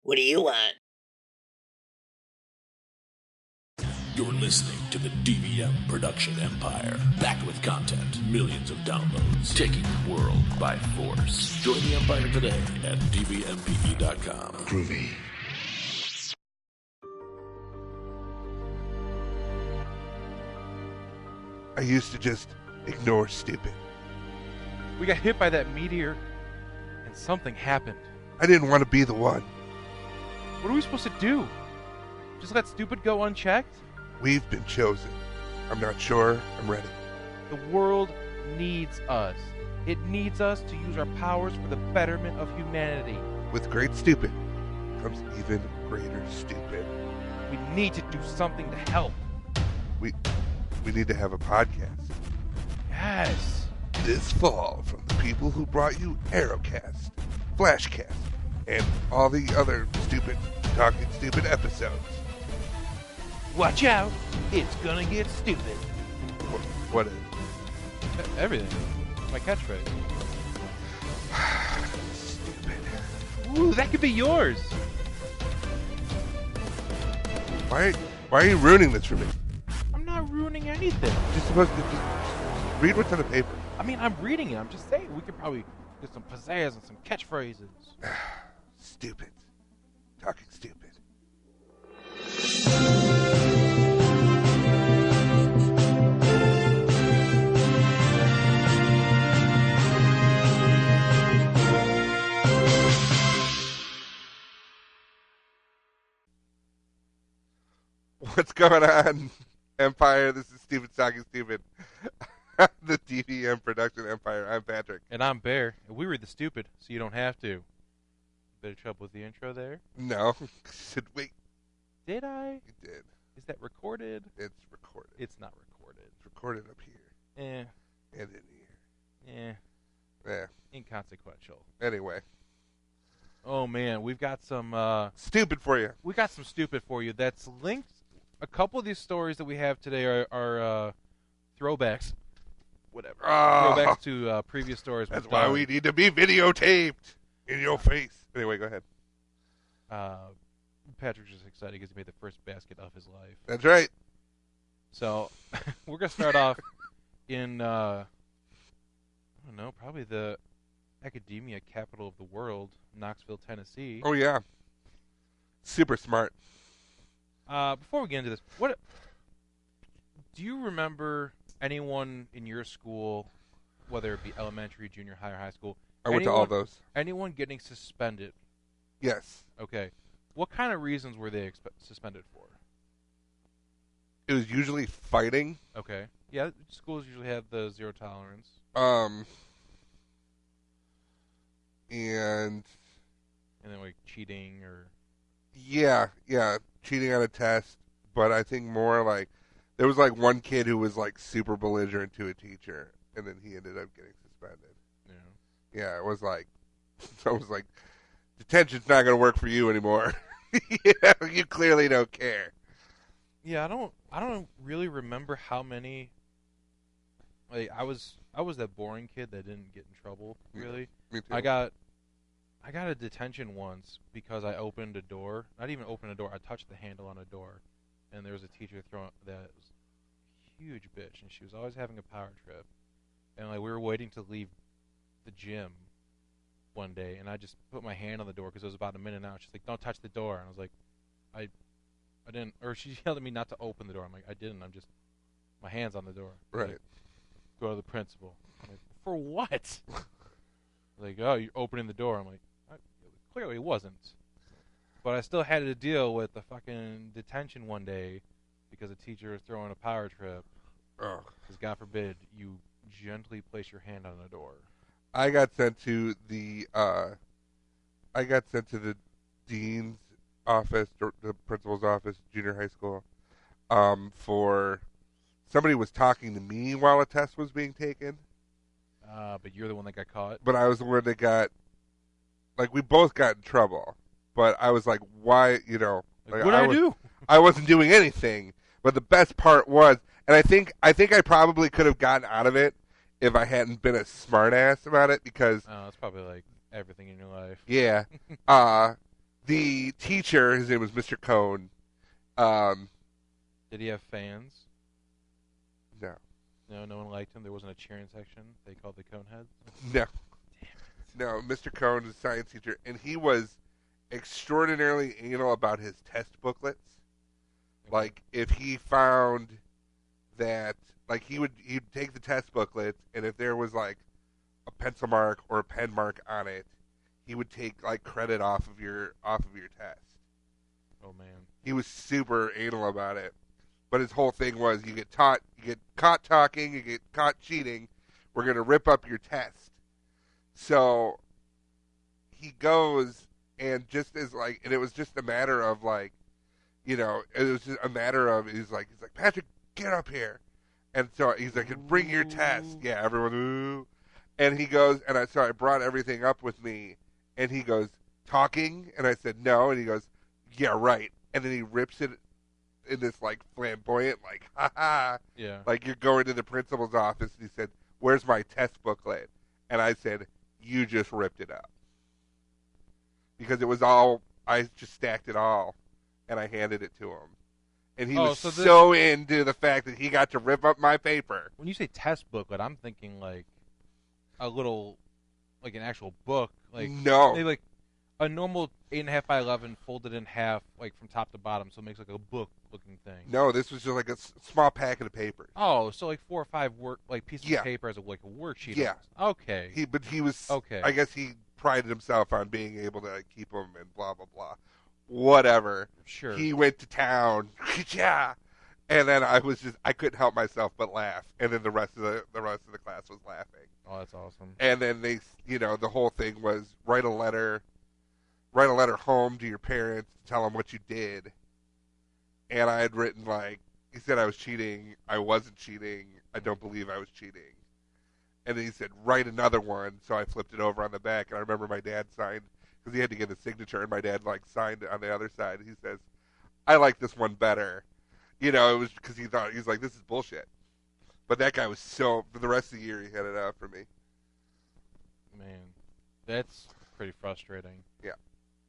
What do you want? You're listening to the DVM production empire, backed with content, millions of downloads, taking the world by force. Join the empire today at dvmpe.com. Groovy. I used to just ignore stupid. We got hit by that meteor, and something happened. I didn't want to be the one. What are we supposed to do? Just let stupid go unchecked? We've been chosen. I'm not sure I'm ready. The world needs us. It needs us to use our powers for the betterment of humanity. With great stupid comes even greater stupid. We need to do something to help. We need to have a podcast. Yes. This fall, from the people who brought you Aerocast, Flashcast, and all the other stupid, talking stupid episodes. Watch out. It's gonna get stupid. What is? Everything. My catchphrase. Stupid. Ooh, that could be yours. Why are you ruining this for me? I'm not ruining anything. You're supposed to just read what's on the paper. I mean, I'm reading it. I'm just saying we could probably get some pizzazz and some catchphrases. Stupid. Talking stupid. What's going on, Empire? This is Stephen Talking Stupid. The DVM production empire. I'm Patrick. And I'm Bear. And we read the stupid, so you don't have to. Bit of trouble with the intro there? No. Said wait. Did I? You did. Is that recorded? It's recorded. It's not recorded. It's recorded up here. Eh. And in Eh. here. Yeah. Inconsequential. Anyway. Oh, man. We've got some... Stupid for you. We got some stupid for you that's linked. A couple of these stories that we have today are throwbacks. Whatever. Oh, Throwbacks to previous stories. that's why we need to be videotaped in your face. Anyway, go ahead. Patrick's just excited because he made the first basket of his life. That's right. So, we're going to start off in, I don't know, probably the academia capital of the world, Knoxville, Tennessee. Oh, yeah. Super smart. Before we get into this, what do you remember anyone in your school, whether it be elementary, junior high, or high school? I went to all those. Anyone getting suspended? Yes. Okay. What kind of reasons were they suspended for? It was usually fighting. Okay. Yeah, schools usually have the zero tolerance. And then like cheating or... Yeah, cheating on a test, but I think more like there was like one kid who was like super belligerent to a teacher, and then he ended up getting suspended. Yeah, it was like detention's not going to work for you anymore. You clearly don't care. Yeah, I don't really remember how many. Like I was that boring kid that didn't get in trouble. Really, me too. I got a detention once because I opened a door. Not even opened a door. I touched the handle on a door, and there was a teacher throwing that was a huge bitch, and she was always having a power trip. And like we were waiting to leave the gym one day, and I just put my hand on the door because it was about a minute out. She's like, "Don't touch the door," and I was like, "I didn't." Or she yelled at me not to open the door. I'm like, "I didn't. I'm just my hand's on the door." Right. Like, go to the principal. I'm like, for what? Like, oh, you're opening the door. I'm like, clearly it wasn't. But I still had to deal with the fucking detention one day because a teacher was throwing a power trip. Because God forbid you gently place your hand on a door. I got sent to the dean's office, or the principal's office, junior high school, for somebody was talking to me while a test was being taken. But you're the one that got caught? But I was the one that got, like, we both got in trouble. But I was like, why, you know. Like, what did I do? I wasn't doing anything. But the best part was, and I think I probably could have gotten out of it if I hadn't been a smart ass about it, because. Oh, it's probably like everything in your life. Yeah. The teacher, his name was Mr. Cohn. Did he have fans? No. No one liked him. There wasn't a cheering section. They called the Coneheads. No. No, Mr. Cohn was a science teacher, and he was extraordinarily anal about his test booklets. Okay. Like, if he found that, like, he'd take the test booklet, and if there was, like, a pencil mark or a pen mark on it, he would take, like, credit off of your test. Oh man. He was super anal about it. But his whole thing was, you get caught talking, you get caught cheating, we're going to rip up your test. So he goes, and just as like, and it was just a matter of like, you know, it was just a matter of, he's like, Patrick, get up here. And so he's like, bring your test. Yeah, everyone, ooh. And he goes, and I brought everything up with me, and he goes, talking? And I said, no. And he goes, yeah, right. And then he rips it in this like flamboyant, like, ha ha. Yeah. Like you're going to the principal's office, and he said, where's my test booklet? And I said, you just ripped it up. Because it was all, I just stacked it all, and I handed it to him. And he was so into the fact that he got to rip up my paper. When you say test booklet, I'm thinking like a little, like an actual book. Like No. maybe like a normal 8.5 by 11 folded in half, like from top to bottom, so it makes like a book-looking thing. No, this was just like a small packet of papers. Oh, so like 4 or 5 pieces of paper as a worksheet. Yeah. Almost. Okay. He was. Okay. I guess he prided himself on being able to keep them and blah blah blah. Whatever. Sure. He went to town. Yeah. And then I couldn't help myself but laugh. And then the rest of the class was laughing. Oh, that's awesome. And then they, the whole thing was write a letter home to your parents to tell them what you did. And I had written he said I was cheating. I wasn't cheating. I don't believe I was cheating. And then he said, write another one. So I flipped it over on the back, and I remember my dad signed, because he had to get a signature, and my dad signed it on the other side. He says, I like this one better. It was because he thought, he's like, this is bullshit. But that guy was for the rest of the year, he had it out for me. Man, that's pretty frustrating. Yeah.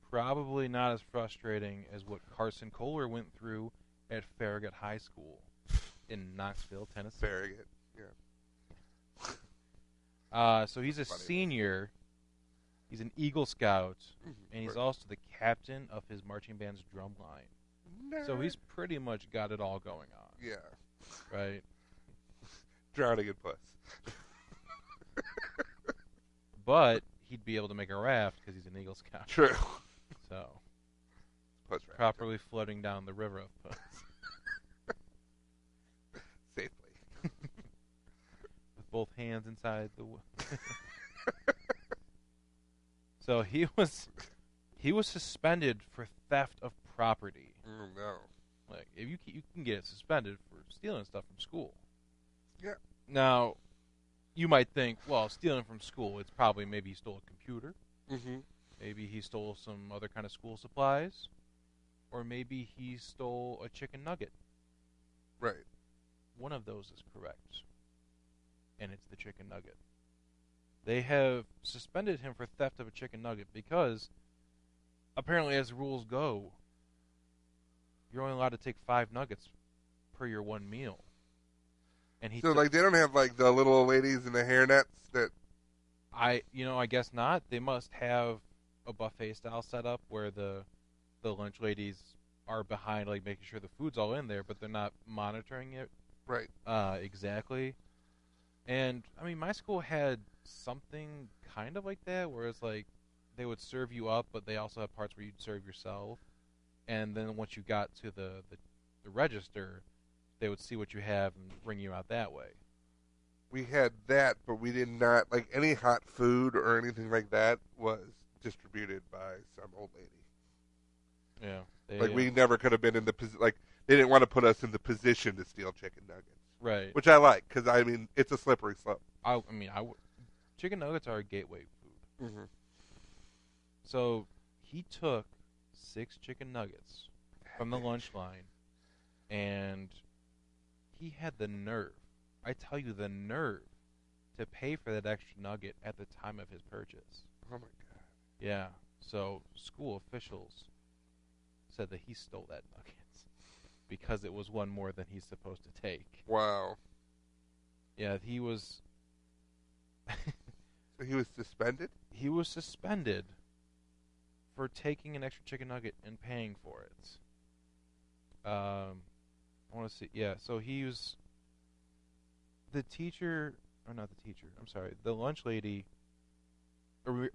Probably not as frustrating as what Carson Kohler went through at Farragut High School in Knoxville, Tennessee. Farragut, yeah. So he's a senior. He's an Eagle Scout, and he's also the captain of his marching band's drum line. So he's pretty much got it all going on. Yeah. Right? Drowning in puss. But he'd be able to make a raft because he's an Eagle Scout. True. So, Puss raft. properly floating down the river of puss. Safely. With both hands inside the So he was suspended for theft of property. Oh, no. Like, if you can get suspended for stealing stuff from school. Yeah. Now, you might think, well, stealing from school, it's probably maybe he stole a computer. Mm-hmm. Maybe he stole some other kind of school supplies. Or maybe he stole a chicken nugget. Right. One of those is correct. And it's the chicken nugget. They have suspended him for theft of a chicken nugget because, apparently as rules go, you're only allowed to take 5 nuggets per your one meal. And they don't have the little old ladies in the hairnets that. I guess not. They must have a buffet style setup where the lunch ladies are behind, making sure the food's all in there, but they're not monitoring it. Right. Exactly. And I mean, my school had something kind of like that, where it's they would serve you up, but they also have parts where you'd serve yourself. And then once you got to the register, they would see what you have and bring you out that way. We had that, but we did not, any hot food or anything like that was distributed by some old lady. Yeah. We never could have been in the position, they didn't want to put us in the position to steal chicken nuggets. Right. Which I like, because, it's a slippery slope. Chicken nuggets are a gateway food. Mm-hmm. So he took 6 chicken nuggets from the lunch line, and he had the nerve, I tell you, the nerve to pay for that extra nugget at the time of his purchase. Oh, my God. Yeah. So school officials said that he stole that nugget because it was one more than he's supposed to take. Wow. Yeah, he was... So he was suspended? He was suspended for taking an extra chicken nugget and paying for it. I want to see... Yeah, so he was... The teacher... Or not the teacher. I'm sorry. The lunch lady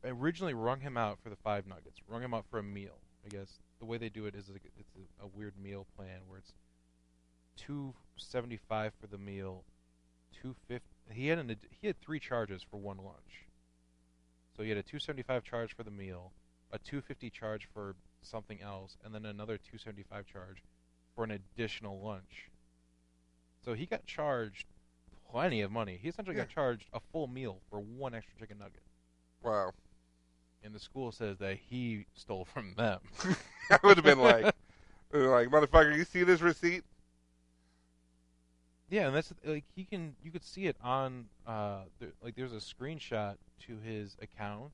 originally wrung him out for the 5 nuggets. Wrung him out for a meal. I guess the way they do it is it's a weird meal plan where it's $2.75 for the meal, $2.50. He had 3 charges for one lunch. So he had a $2.75 charge for the meal, a $2.50 charge for something else, and then another $2.75 charge for an additional lunch. So he got charged plenty of money. He essentially got charged a full meal for one extra chicken nugget. Wow. And the school says that he stole from them. I would have been like, motherfucker, you see this receipt? Yeah, and that's like you could see it on there's a screenshot to his account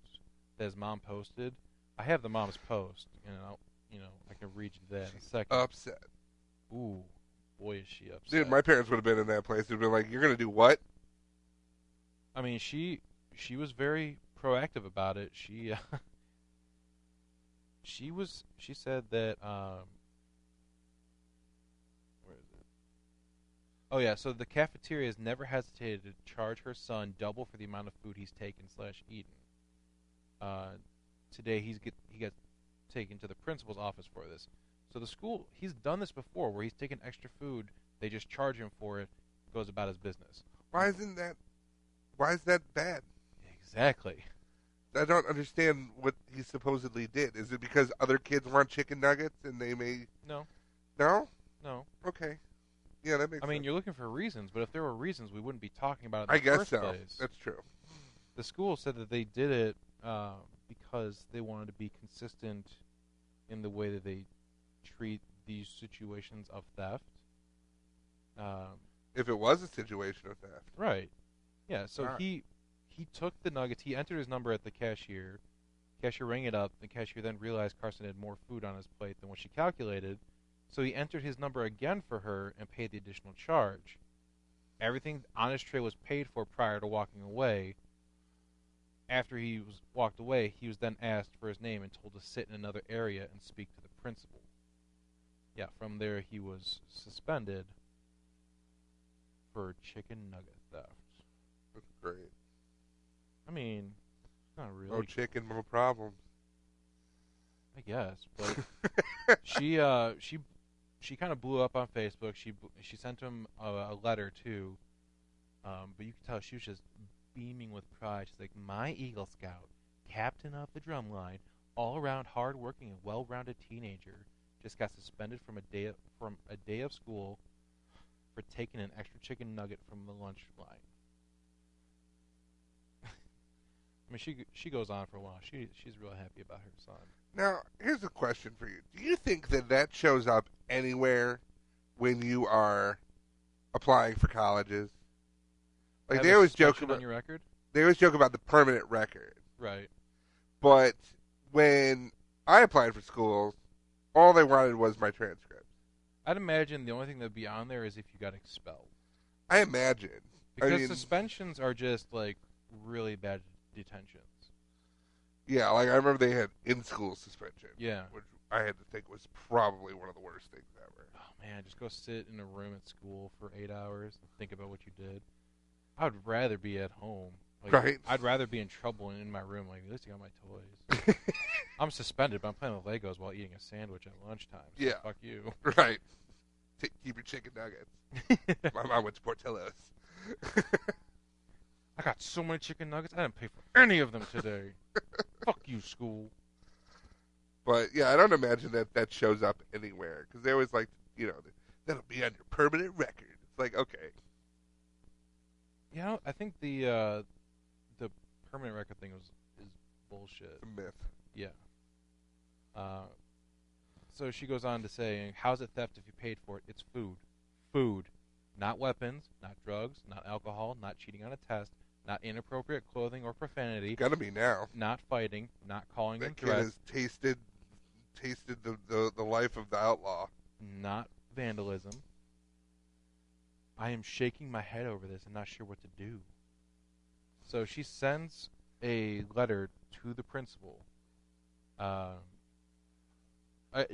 that his mom posted. I have the mom's post, and I can read you that in a second. Upset. Ooh, boy, is she upset. Dude, my parents would have been in that place. They'd been like, "You're gonna do what?" I mean, she was very proactive about it. She said that where is it? Oh yeah, so the cafeteria has never hesitated to charge her son double for the amount of food he's taken/eaten. Today he got taken to the principal's office for this. So the school, he's done this before where he's taken extra food, they just charge him for it, goes about his business. Why is that bad? Exactly. I don't understand what he supposedly did. Is it because other kids want chicken nuggets and they may... No. No? No. Okay. Yeah, that makes sense. I mean, you're looking for reasons, but if there were reasons, we wouldn't be talking about it I in the guess first so. place. That's true. The school said that they did it because they wanted to be consistent in the way that they treat these situations of theft. If it was a situation of theft. Right. Yeah, so Right. He took the nuggets, he entered his number at the cashier. Cashier rang it up, the cashier then realized Carson had more food on his plate than what she calculated, so he entered his number again for her and paid the additional charge. Everything on his tray was paid for prior to walking away. After he walked away, he was then asked for his name and told to sit in another area and speak to the principal. Yeah, from there he was suspended for chicken nugget theft. That's great. I mean, not really. No chicken, no problems. I guess, but she kind of blew up on Facebook. She sent him a letter too, but you could tell she was just beaming with pride. She's like, "My Eagle Scout, captain of the drumline, all-around hard-working and well-rounded teenager, just got suspended from a day of school for taking an extra chicken nugget from the lunch line." I mean, she goes on for a while. She's real happy about her son. Now, here's a question for you. Do you think that shows up anywhere when you are applying for colleges? Like they always joke about on your record. They always joke about the permanent record. Right. But when I applied for schools, all they wanted was my transcript. I'd imagine the only thing that'd be on there is if you got expelled. I imagine. Because suspensions are just like really bad detentions. Yeah, like I remember they had in-school suspension. Yeah. Which I had to think was probably one of the worst things ever. Oh man, just go sit in a room at school for 8 hours and think about what you did. I would rather be at home. Like, right. I'd rather be in trouble and in my room. Like, at least I got my toys. I'm suspended, but I'm playing with Legos while eating a sandwich at lunchtime. So yeah. Fuck you. Right. Keep your chicken nuggets. My mom went to Portillo's. I got so many chicken nuggets, I didn't pay for any of them today. Fuck you, school. But, yeah, I don't imagine that shows up anywhere. Because they always like, that'll be on your permanent record. It's like, okay. You know, I think the permanent record thing is bullshit. It's a myth. Yeah. So she goes on to say, how's it theft if you paid for it? It's food. Food. Not weapons, not drugs, not alcohol, not cheating on a test, not inappropriate clothing or profanity. Gotta be now. Not fighting, not calling them That kid threats. has tasted tasted the life of the outlaw. Not vandalism. I am shaking my head over this and not sure what to do. So she sends a letter to the principal.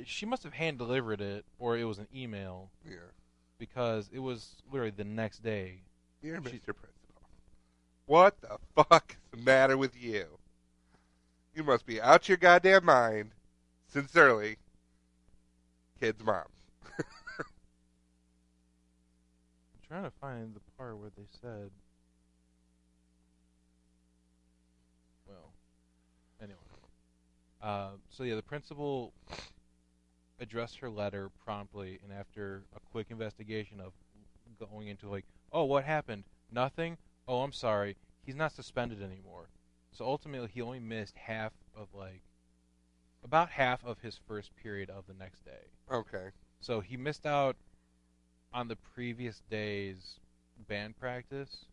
She must have hand-delivered it, or it was an email. Yeah. Because it was literally the next day. Dear Mr. Principal, what the fuck is the matter with you? You must be out your goddamn mind. Sincerely, kid's mom. I'm trying to find the part where they said... Well, anyway. So yeah, the principal addressed her letter promptly, and after a quick investigation of going into like, oh, what happened? Nothing? Oh, I'm sorry. He's not suspended anymore. So ultimately, he only missed about half of his first period of the next day. Okay. So he missed out on the previous day's band practice.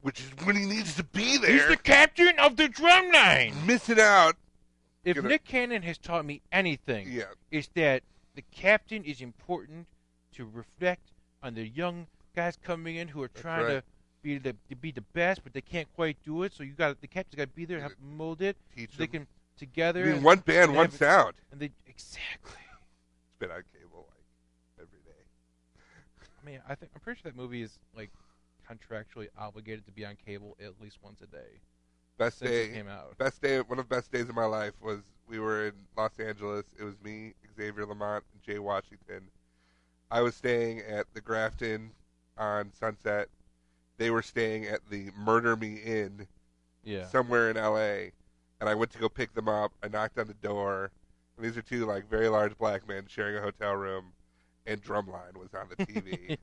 Which is when he needs to be there. He's the captain of the drumline! Missing out. If Nick Cannon has taught me anything, it's that the captain is important to reflect on the young guys coming in who are trying to be the best, but they can't quite do it. So the captain's got to be there and have to mold it. Teach so they can together. I mean, one band, one sound. And they exactly. It's been on cable like every day. I mean, I'm pretty sure that movie is like contractually obligated to be on cable at least once a day. Best since day it came out. Best day. One of the best days of my life was we were in Los Angeles. It was me, Xavier Lamont, and Jay Washington. I was staying at the Grafton on Sunset. They were staying at the Murder Me Inn somewhere in L.A., and I went to go pick them up. I knocked on the door, and these are two like very large black men sharing a hotel room, and Drumline was on the TV.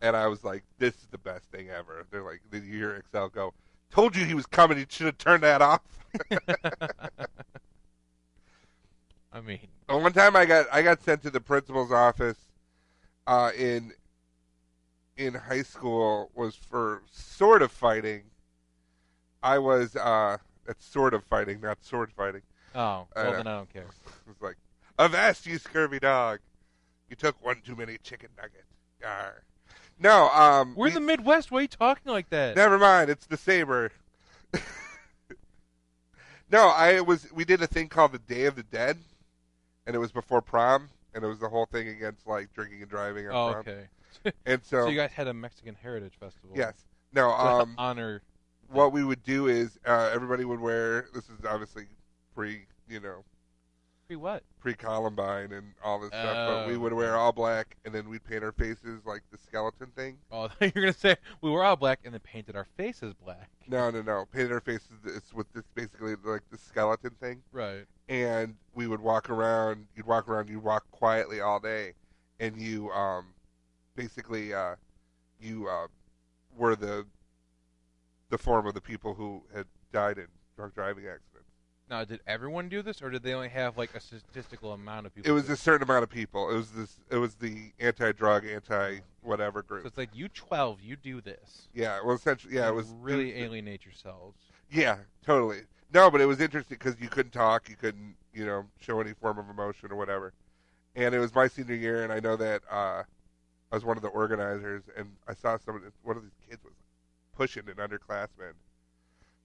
And I was like, this is the best thing ever. They're like, did you hear Excel go, told you he was coming, you should have turned that off. I mean, one time I got sent to the principal's office in high school was for sort of fighting. I was that's sort of fighting, not sword fighting. Oh, well then I don't care. It was like, avast you scurvy dog, you took one too many chicken nuggets. Arr. No, we're in the Midwest. Why are you talking like that? Never mind, it's the saber. No, we did a thing called the Day of the Dead, and it was before prom, and it was the whole thing against like drinking and driving on prom. Okay. And so you guys had a Mexican Heritage Festival. Yes. No, honor. What we would do is everybody would wear, this is obviously pre what? Pre-Columbine and all this stuff, but we would wear all black, and then we'd paint our faces like the skeleton thing. Oh, you're going to say we were all black and then painted our faces black. No. Painted our faces with this basically like the skeleton thing. Right. And we would walk around, you'd walk quietly all day, and you basically were the form of the people who had died in drunk driving accidents. Now, did everyone do this, or did they only have like a statistical amount of people? It was a certain amount of people. It was the anti-drug, anti-whatever group. So it's like you 12, you do this. Yeah, well, essentially, it was really alienate yourselves. Yeah, totally. No, but it was interesting because you couldn't talk, you couldn't, show any form of emotion or whatever. And it was my senior year, and I know that I was one of the organizers, and I saw one of these kids was pushing an underclassman.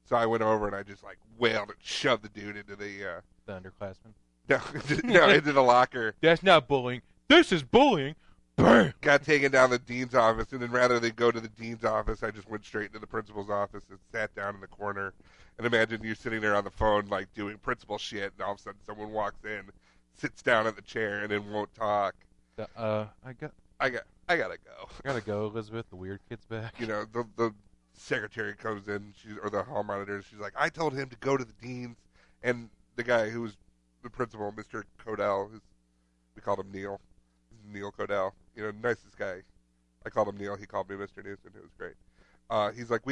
So I went over and I just like wailed and shoved the dude into the underclassman. No, into the locker. That's not bullying. This is bullying. Bam! Got taken down to the dean's office, and then rather than go to the dean's office, I just went straight into the principal's office and sat down in the corner. And imagine you're sitting there on the phone like doing principal shit, and all of a sudden someone walks in, sits down in the chair, and then won't talk. I gotta go. I gotta go, Elizabeth. The weird kid's back. The secretary comes in, or the hall monitor, she's like, I told him to go to the dean's, and the guy who was the principal, Mr. Codell, we called him Neil. Neil Codell, nicest guy. I called him Neil, he called me Mr. Newsom. It was great. He's like,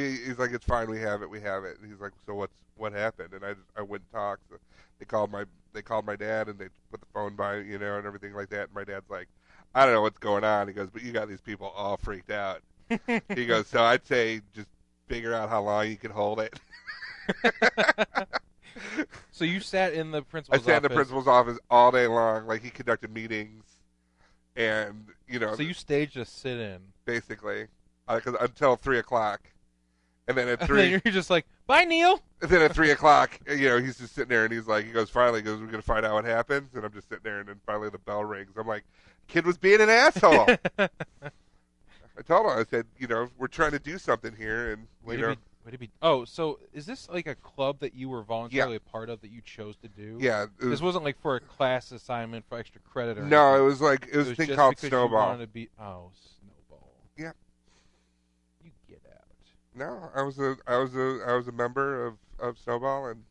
it's fine, we have it. And he's like, so what happened? And I went and talked. So they called my dad, and they put the phone by, and everything like that. And my dad's like, I don't know what's going on. He goes, but you got these people all freaked out. He goes, so I'd say just figure out how long you can hold it. So you sat in the principal's office. I sat in the principal's office all day long. Like, he conducted meetings, and, So you staged a sit-in. Basically. Until 3 o'clock. And then at 3... And then you're just like, bye, Neil! And then at 3 o'clock, he's just sitting there, and he goes, finally, we're going to find out what happens. And I'm just sitting there, and then finally the bell rings. I'm like, kid was being an asshole. I told him, I said, we're trying to do something here, and, Oh, so is this like a club that you were voluntarily a part of that you chose to do? Yeah. This wasn't like for a class assignment for extra credit or anything? No, it was a thing called Snowball. You wanted to be, Snowball. Yeah. You get out. No, I was a member of Snowball and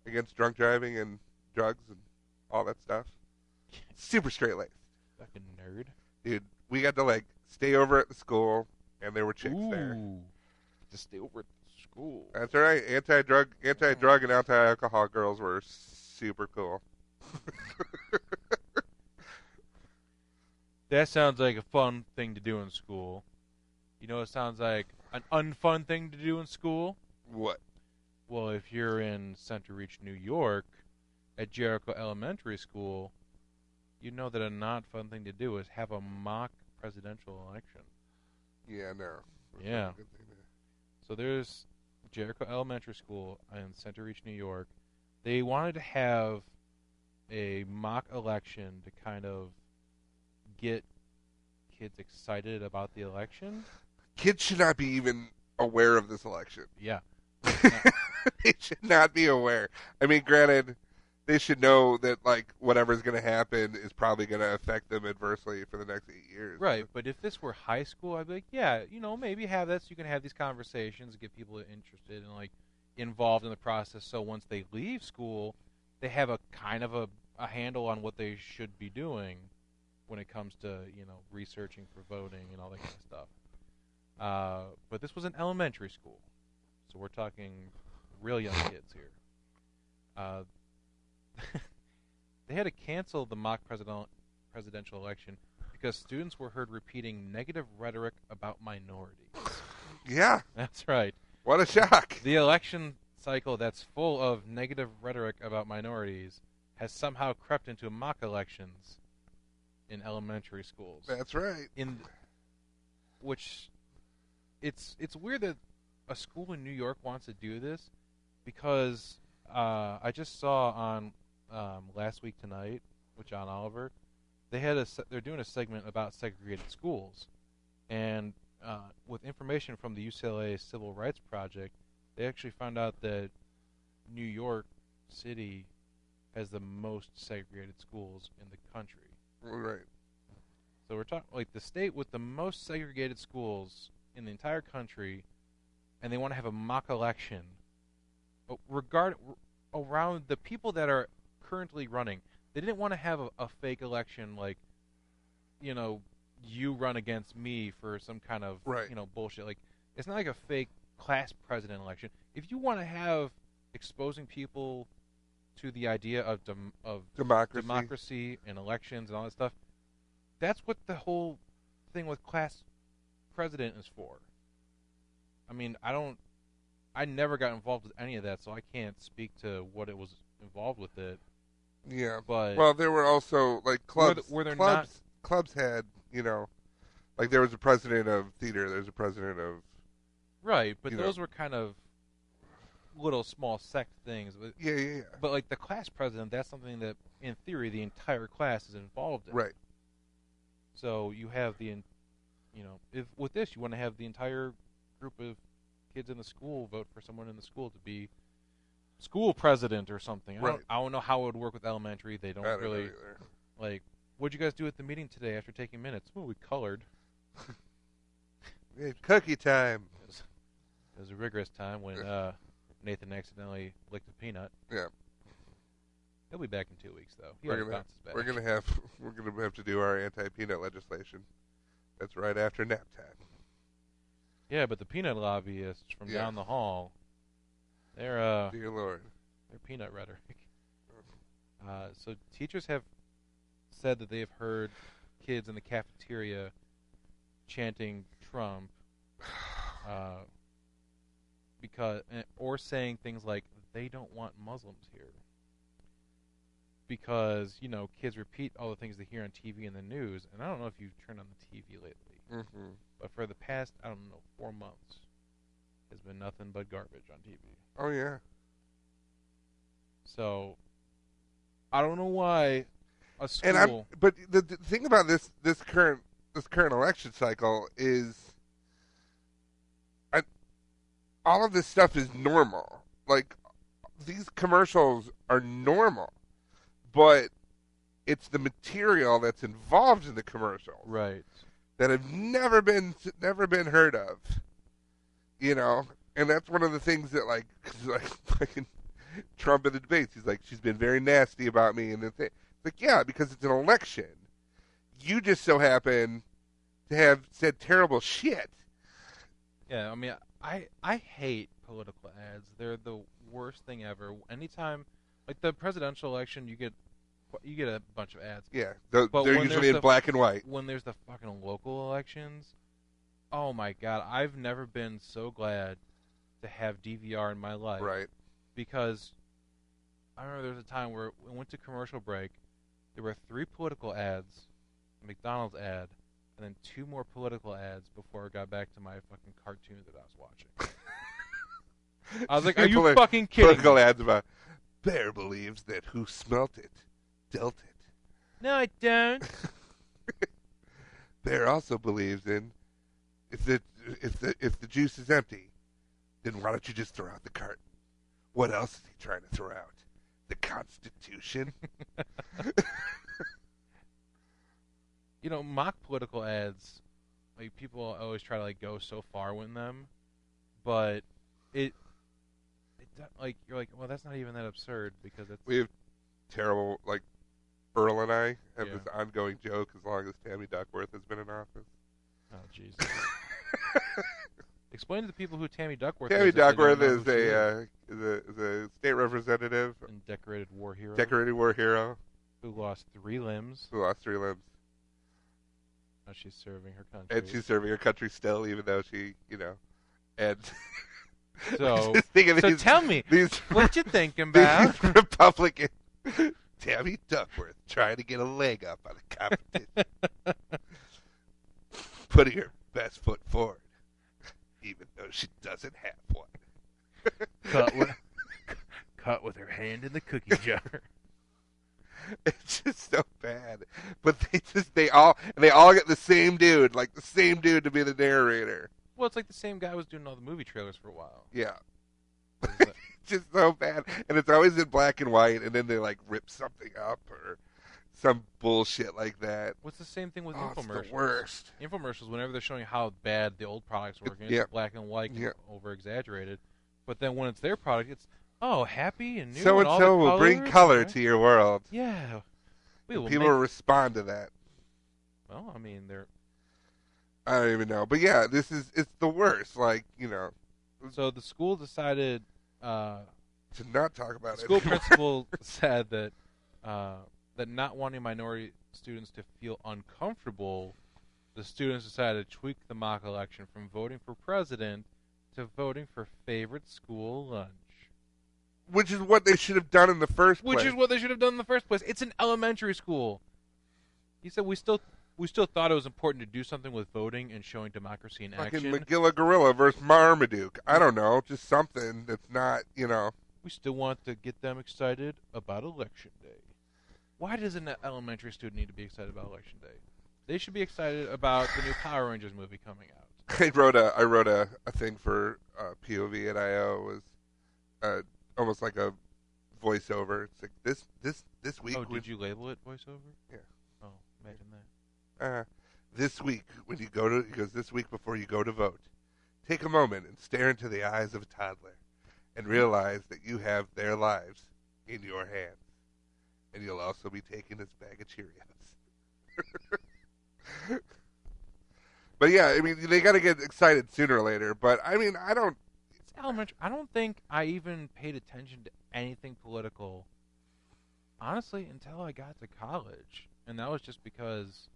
against drunk driving and drugs and all that stuff. Super straight-laced. Fucking nerd. Dude, we got to stay over at the school, and there were chicks there. To stay over at the school. That's right. Anti-drug and anti-alcohol girls were super cool. That sounds like a fun thing to do in school. It sounds like an unfun thing to do in school. What? Well, if you're in Center Reach, New York, at Jericho Elementary School, you know that a not fun thing to do is have a mock presidential election. Yeah, no. Yeah. So there's Jericho Elementary School in Center Reach, New York. They wanted to have a mock election to kind of get kids excited about the election. Kids should not be even aware of this election. Yeah. They should not be aware. I mean, granted, they should know that, whatever's going to happen is probably going to affect them adversely for the next 8 years. Right, but if this were high school, I'd be like, yeah, maybe have this. You can have these conversations, get people interested and, involved in the process, so once they leave school, they have a kind of a handle on what they should be doing when it comes to, researching for voting and all that kind of stuff. But this was an elementary school, so we're talking real young kids here. They had to cancel the mock presidential election because students were heard repeating negative rhetoric about minorities. Yeah. That's right. What a shock. The election cycle that's full of negative rhetoric about minorities has somehow crept into mock elections in elementary schools. That's right. Which it's weird that a school in New York wants to do this because I just saw on Last Week Tonight with John Oliver, they're doing a segment about segregated schools, and with information from the UCLA Civil Rights Project, they actually found out that New York City has the most segregated schools in the country. Right. So we're talking the state with the most segregated schools in the entire country, and they want to have a mock election around the people that are currently running. They didn't want to have a fake election you run against me for some kind of bullshit. It's not like a fake class president election. If you want to have exposing people to the idea of democracy and elections and all that stuff, that's what the whole thing with class president is for. I mean, I never got involved with any of that, so I can't speak to what it was involved with it. Yeah, but there were also clubs. Clubs had there was a president of theater. There's a president of right, but those were kind of little small sect things. Yeah. But the class president, that's something that in theory the entire class is involved in. Right. So you have if with this you want to have the entire group of kids in the school vote for someone in the school to be school president or something. Right. I don't know how it would work with elementary. They don't really know what'd you guys do at the meeting today after taking minutes? Well, we colored. It's cookie time. It was a rigorous time when Nathan accidentally licked a peanut. Yeah. He'll be back in 2 weeks though. We're gonna have to do our anti-peanut legislation. That's right after nap time. Yeah, but the peanut lobbyists from down the hall, they're dear Lord, they're peanut rhetoric. So teachers have said that they have heard kids in the cafeteria chanting Trump, or saying things like they don't want Muslims here. because, you know, kids repeat all the things they hear on TV and the news. And I don't know if you've turned on the TV lately, but for the past, I don't know, 4 months, has been nothing but garbage on TV. Oh, yeah. So, I don't know why a school... But the thing about this current election cycle is all of this stuff is normal. Like, these commercials are normal, but it's the material that's involved in the commercial, right, that have never been heard of, you know. And that's one of the things that, like fucking Trump in the debates, he's like, she's been very nasty about me, and it's like, yeah, because it's an election. You just so happen to have said terrible shit. Yeah, I mean, I hate political ads. They're the worst thing ever. Anytime, like the presidential election, you get a bunch of ads. Yeah, they're usually in black and white. When there's the fucking local elections, oh my god, I've never been so glad to have DVR in my life. Right. Because I remember there was a time where we went to commercial break. There were 3 political ads, a McDonald's ad, and then 2 more political ads before I got back to my fucking cartoon that I was watching. I was like, are you fucking kidding Political me? ads about Bear believes that who smelt it, dealt it. No, I don't. Bear also believes in if the juice is empty, then why don't you just throw out the carton? What else is he trying to throw out? The Constitution? You know, mock political ads, like, people always try to, like, go so far with them, but it like, you're like, well, that's not even that absurd, because it's... We have terrible, like, Earl and I have Yeah. this ongoing joke as long as Tammy Duckworth has been in office. Oh, Jesus. Explain to the people who Tammy Duckworth Tammy is. Duckworth is a state representative. And decorated war hero. Decorated war hero. Who lost 3 limbs. Who lost 3 limbs. Now she's serving her country. And she's serving her country still, even though she, you know, and... So these, tell me, what you thinking about? These Republican Tammy Duckworth trying to get a leg up on the competition. Putting her best foot forward, even though she doesn't have one. Cut with her hand in the cookie jar. It's just so bad. But they all get the same dude, like the same dude to be the narrator. Well, it's like the same guy was doing all the movie trailers for a while. Yeah. It's just so bad. And it's always in black and white, and then they, like, rip something up or some bullshit like that. What's the same thing with infomercials? It's the worst. Infomercials, whenever they're showing how bad the old products were, it's black and white and over-exaggerated. But then when it's their product, it's, oh, happy and new. So-and-so will bring color to your world. Yeah. People will respond to that. Well, I mean, I don't even know. But yeah, it's the worst. Like, you know. So the school decided to not talk about it. The school principal said that that not wanting minority students to feel uncomfortable, the students decided to tweak the mock election from voting for president to voting for favorite school lunch. Which is what they should have done in the first place. It's an elementary school. He said we still thought it was important to do something with voting and showing democracy in action. Fucking McGilla Gorilla versus Marmaduke. I don't know. Just something that's not, you know. We still want to get them excited about Election Day. Why does an elementary student need to be excited about Election Day? They should be excited about the new Power Rangers movie coming out. I wrote a thing for POV at IO. It was almost like a voiceover. It's like this week. Oh, did you label it voiceover? Yeah. Oh, imagine that. This week when you go to, because this week before you go to vote, take a moment and stare into the eyes of a toddler and realize that you have their lives in your hands. And you'll also be taking this bag of Cheerios. But yeah, I mean, they got to get excited sooner or later. But I mean, It's elementary. I don't think I even paid attention to anything political, honestly, until I got to college. And that was just because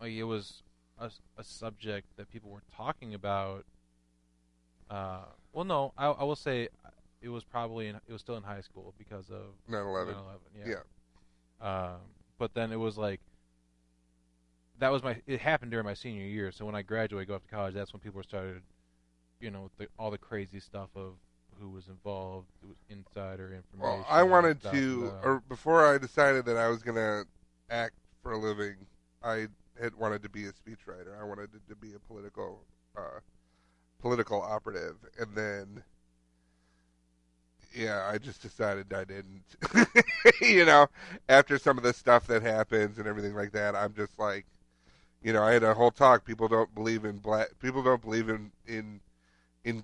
it was a subject that people were talking about. Well, no, I will say it was still in high school because of 9/11. Yeah. But then it was like it happened during my senior year. So when I graduated, go off to college, that's when people started, all the crazy stuff of who was involved, insider information. Well, I wanted to, or before I decided that I was going to act for a living, I had wanted to be a speechwriter. I wanted to be a political operative, and then, I just decided I didn't. After some of the stuff that happens and everything like that, I'm just like, I had a whole talk. People don't believe in black. People don't believe in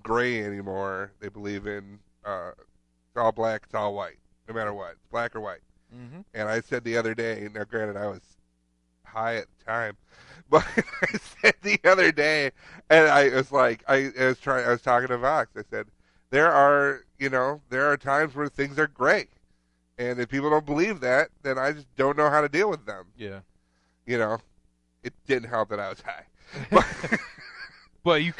gray anymore. They believe in it's all black, it's all white, no matter what, it's black or white. Mm-hmm. And I said the other day. Now, granted, I was high at the time, but I said the other day, and I was like, I was talking to Vox. I said, there are times where things are gray, and if people don't believe that, then I just don't know how to deal with them. Yeah. It didn't help that I was high. But you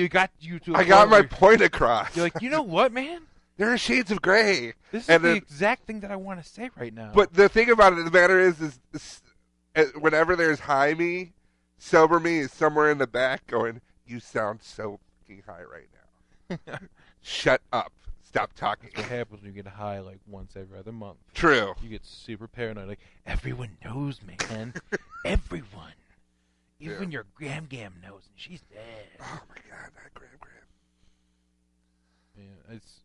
got I got my point across. You're like, you know what, man? There are shades of gray. This is the exact thing that I want to say right now. But the thing about it, the matter is whenever there's high me, sober me is somewhere in the back going, you sound so fucking high right now. Shut up. Stop talking. That's what happens when you get high like once every other month. True. You get super paranoid. Like, everyone knows, man. Everyone. Even your Gram knows, and she's dead. Oh, my God. Not Gram. Yeah, it's...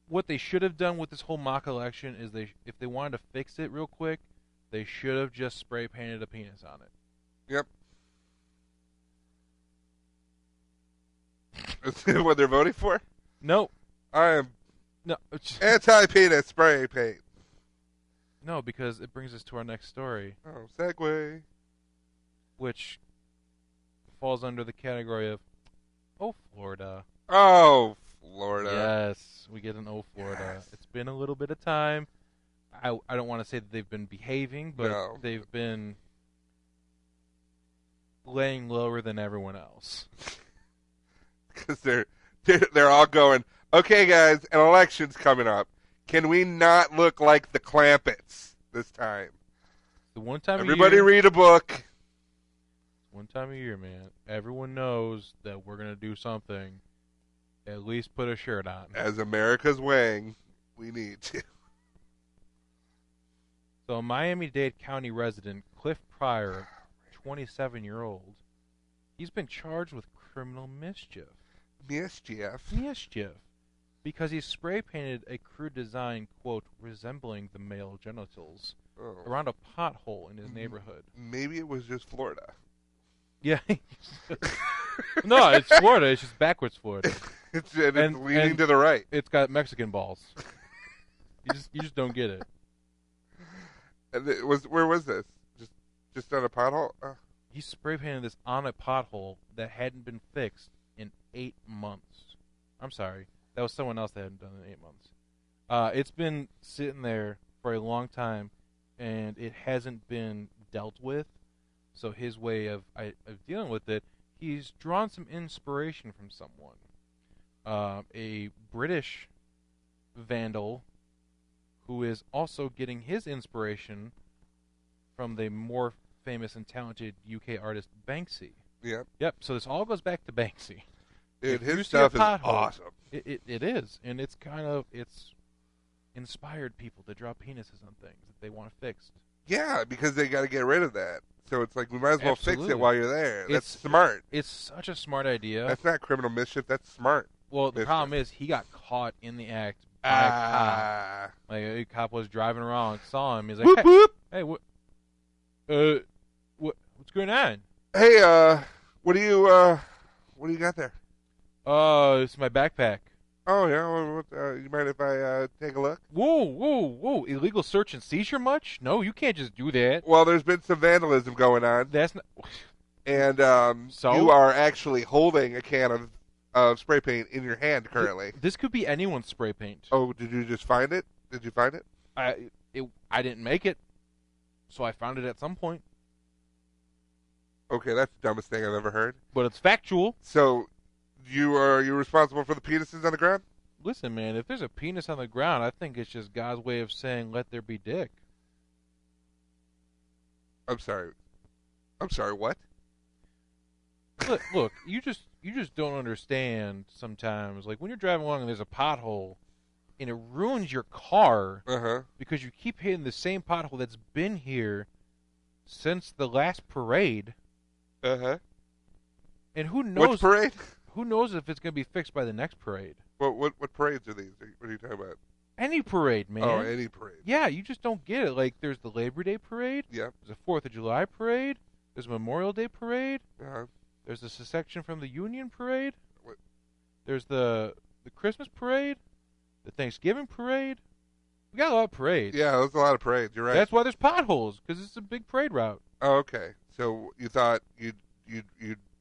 What they should have done with this whole mock election is if they wanted to fix it real quick, they should have just spray painted a penis on it. Yep. Is what they're voting for? No. I am no anti-penis spray paint. No, because it brings us to our next story. Oh, segue. Which falls under the category of, Florida. Oh, Florida. Yes, we get an Florida. Yes. It's been a little bit of time. I don't want to say that they've been behaving, but they've been laying lower than everyone else. Because they're all going, okay, guys, an election's coming up. Can we not look like the Clampets this time? The one time everybody read a book. One time a year, man. Everyone knows that we're going to do something. At least put a shirt on. As America's wing, we need to. So Miami-Dade County resident Cliff Pryor, 27-year-old, he's been charged with criminal mischief. Mischief. Because he spray painted a crude design, quote, resembling the male genitals around a pothole in his neighborhood. Maybe it was just Florida. Yeah. No, it's Florida. It's just backwards Florida. It's leaning to the right. It's got Mexican balls. You just don't get it. And where was this? Just on a pothole? He spray painted this on a pothole that hadn't been fixed in 8 months. I'm sorry, that was someone else that hadn't done it in 8 months. It's been sitting there for a long time, and it hasn't been dealt with. So his way of dealing with it, he's drawn some inspiration from someone. A British vandal who is also getting his inspiration from the more famous and talented UK artist Banksy. Yep. So this all goes back to Banksy. His stuff is awesome. It is, and it's inspired people to draw penises on things that they want fixed. Yeah, because they got to get rid of that. So it's like, we might as well fix it while you're there. That's smart. It's such a smart idea. That's not criminal mischief. That's smart. Well, the problem is he got caught in the act by a cop. Like, a cop was driving around, saw him. He's like, hey, what's going on? Hey, what do you got there? It's my backpack. Oh, yeah. You mind if I take a look? Whoa. Illegal search and seizure much? No, you can't just do that. Well, there's been some vandalism going on. That's not... And you are actually holding a can of spray paint in your hand currently. This could be anyone's spray paint. Oh, did you just find it? Did you find it? I didn't make it, so I found it at some point. Okay, that's the dumbest thing I've ever heard. But it's factual. So... You're responsible for the penises on the ground? Listen, man, if there's a penis on the ground, I think it's just God's way of saying, let there be dick. I'm sorry. What? Look, you just don't understand sometimes. Like when you're driving along and there's a pothole, and it ruins your car because you keep hitting the same pothole that's been here since the last parade. And who knows? Which parade? Who knows if it's going to be fixed by the next parade? What parades are these? What are you talking about? Any parade, man. Oh, any parade. Yeah, you just don't get it. Like there's the Labor Day parade. Yep. There's a 4th of July parade. There's a Memorial Day parade. There's the secession from the Union parade. What? There's the Christmas parade. The Thanksgiving parade. We got a lot of parades. Yeah, there's a lot of parades. You're right. That's why there's potholes, because it's a big parade route. Oh, okay. So you thought you'd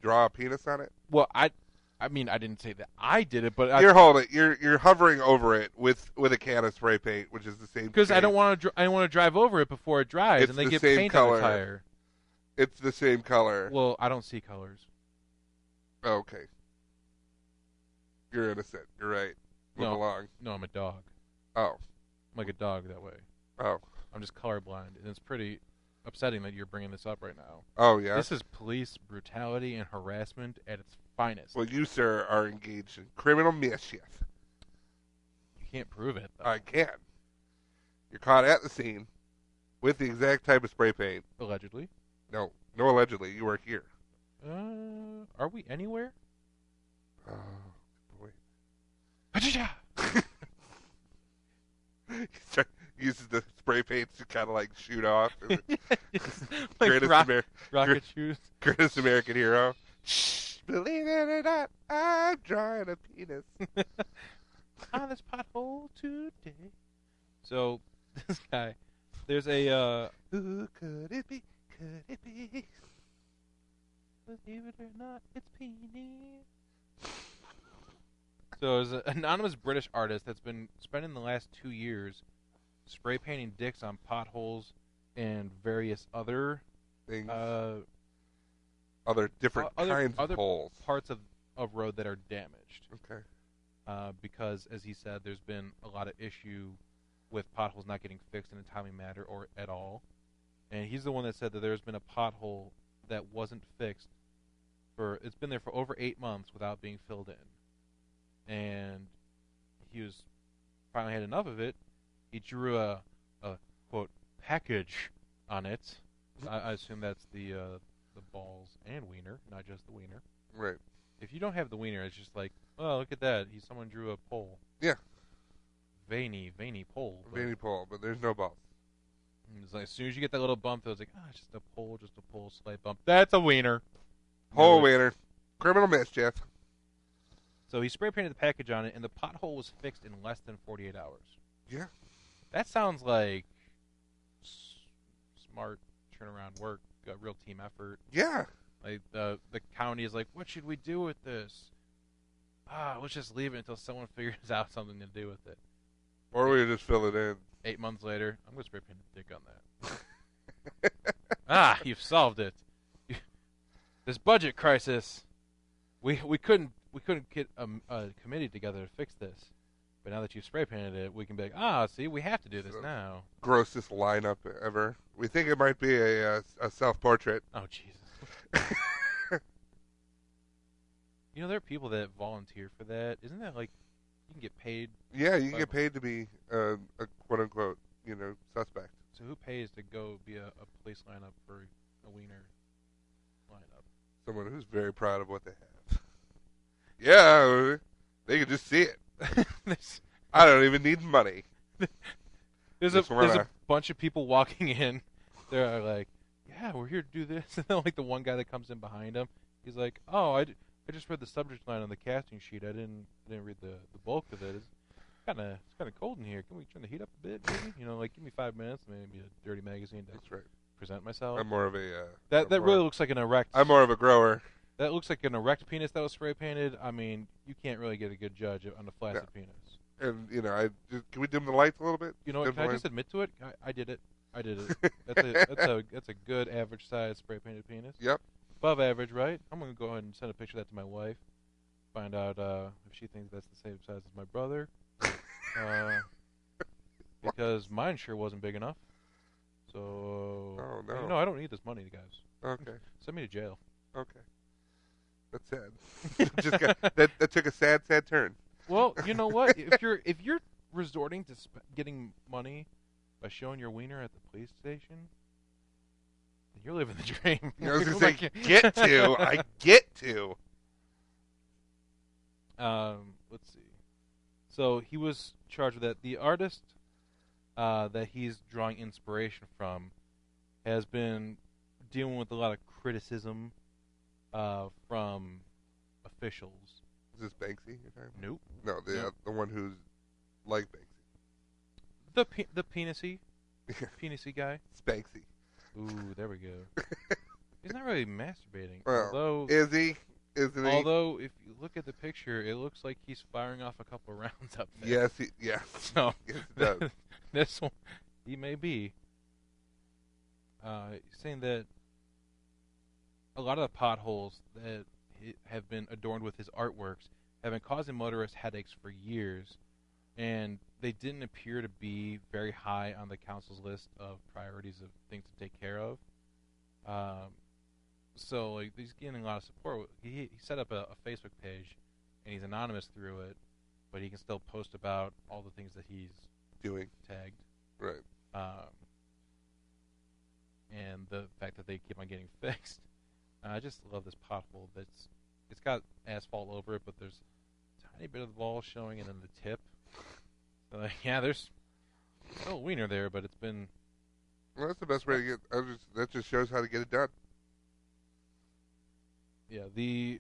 draw a penis on it? Well, I mean, I didn't say that I did it, but You're hovering over it with a can of spray paint, which is the same. Because I don't want to drive over it before it dries, it's and then the get same paint color. on the tire. It's the same color. Well, I don't see colors. Okay. You're innocent. You're right. Move along. No, I'm a dog. Oh. I'm like a dog that way. Oh. I'm just colorblind, and it's pretty upsetting that you're bringing this up right now. Oh, yeah? This is police brutality and harassment at its finest. Well, you, sir, are engaged in criminal mischief. You can't prove it, though. I can. You're caught at the scene with the exact type of spray paint. Allegedly. No allegedly. You are here. Are we anywhere? Oh, boy. He uses the spray paint to kind of like shoot off. Like rocket shoes. Greatest American hero. Believe it or not, I'm drawing a penis. On this pothole today. So, this guy, there's a, who could it be? Could it be? Believe it or not, it's penis. So there's an anonymous British artist that's been spending the last 2 years spray painting dicks on potholes and various other things, other different kinds of holes, parts of road that are damaged. Okay. Because, as he said, there's been a lot of issue with potholes not getting fixed in a timely manner or at all. And he's the one that said that there's been a pothole that wasn't fixed it's been there for over 8 months without being filled in. And he was finally had enough of it. He drew a quote package on it. I assume that's the balls and wiener, not just the wiener. Right. If you don't have the wiener, it's just like, oh, look at that. Someone drew a pole. Yeah. Veiny pole. Veiny pole, but there's no balls. It's like, as soon as you get that little bump, it's like, it's just a pole, slight bump. That's a wiener. Whole wiener. Criminal mischief. So he spray painted the package on it, and the pothole was fixed in less than 48 hours. Yeah. That sounds like smart turnaround work, a real team effort. Yeah. Like the county is like, what should we do with this? Let's just leave it until someone figures out something to do with it. Or we just fill it in. 8 months later, I'm going to spray paint a dick on that. You've solved it. This budget crisis, we couldn't get a committee together to fix this. But now that you've spray painted it, we can be like, see, we have to do this now. Grossest lineup ever. We think it might be a self-portrait. Oh, Jesus. There are people that volunteer for that. Isn't that like you can get paid? Yeah, you can get paid to be a quote-unquote, suspect. So who pays to go be a police lineup for a wiener lineup? Someone who's very proud of what they have. Yeah, they can just see it. I don't even need money. There's a bunch of people walking in. They're like, yeah, we're here to do this. And then like the one guy that comes in behind him, he's like, oh, I just read the subject line on the casting sheet. I didn't read the bulk of it. It's kind of cold in here. Can we turn the heat up a bit, maybe? Like give me 5 minutes, maybe a dirty magazine to That's right. present myself. I'm more of a that really looks like an erect. I'm more of a grower. That looks like an erect penis that was spray painted. I mean, you can't really get a good judge on a flaccid penis. And can we dim the lights a little bit? You know what? Can I just admit to it? I did it. That's a good average size spray painted penis. Yep. Above average, right? I'm gonna go ahead and send a picture of that to my wife. Find out if she thinks that's the same size as my brother. Because mine sure wasn't big enough. So oh no. Like, no, I don't need this money, guys. Okay. Send me to jail. Okay. That's sad. That took a sad turn. Well, you know what? if you're resorting to getting money by showing your wiener at the police station, then you're living the dream. I was going to say, get to. I get to. Let's see. So he was charged with that. The artist that he's drawing inspiration from has been dealing with a lot of criticism from officials. Is this Banksy you're talking about? Nope. No, the one who's like Banksy. The penisy guy. Spanksy. Ooh, there we go. He's not really masturbating. Well, although is he? Isn't he? Although, if you look at the picture, it looks like he's firing off a couple of rounds up there. Yes. So, yes, it does. this one, he may be. Saying that a lot of the potholes that have been adorned with his artworks have been causing motorists headaches for years, and they didn't appear to be very high on the council's list of priorities of things to take care of. So like he's getting a lot of support. He set up a Facebook page, and he's anonymous through it, but he can still post about all the things that he's doing, tagged. Right. And the fact that they keep on getting fixed. I just love this pothole. It's got asphalt over it, but there's a tiny bit of the ball showing, and then the tip. So, yeah, there's a little wiener there, but it's been. Well, that's the best way to get. That just shows how to get it done. Yeah, the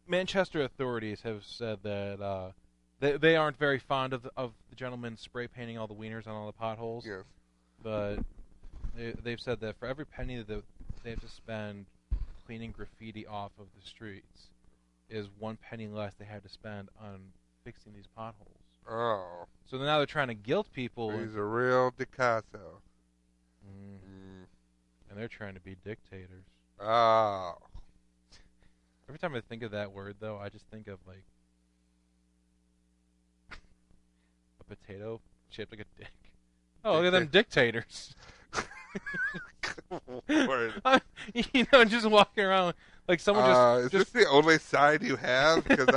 Manchester authorities have said that they aren't very fond of the gentleman spray painting all the wieners on all the potholes. Yes. But they've said that for every penny that they have to spend cleaning graffiti off of the streets is 1 penny less they have to spend on fixing these potholes. Oh. So now they're trying to guilt people. He's a real Picasso. And they're trying to be dictators. Oh. Every time I think of that word, though, I just think of, like, a potato shaped like a dick. Oh, look at them dictators. Just walking around like someone Is this the only side you have? Because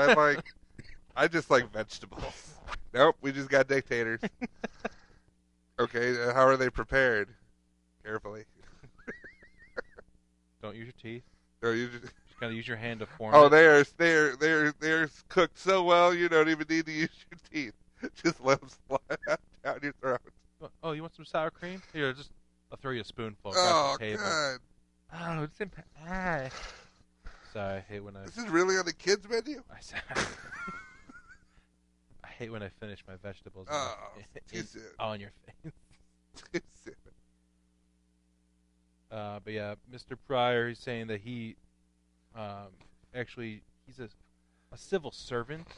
I just like vegetables. Nope, we just got dictators. Okay, how are they prepared? Carefully. Don't use your teeth. No, you just gotta use your hand to form. Oh, it. they're cooked so well you don't even need to use your teeth. Just let them slide down your throat. Oh, you want some sour cream? Here, I'll throw you a spoonful. Oh, the table. God. Oh, it's in. Sorry, I hate when I. This is really on the kids' menu? I hate when I finish my vegetables. Oh, too soon. On your face. Too soon. But yeah, Mr. Pryor is saying that he, actually, he's a civil servant,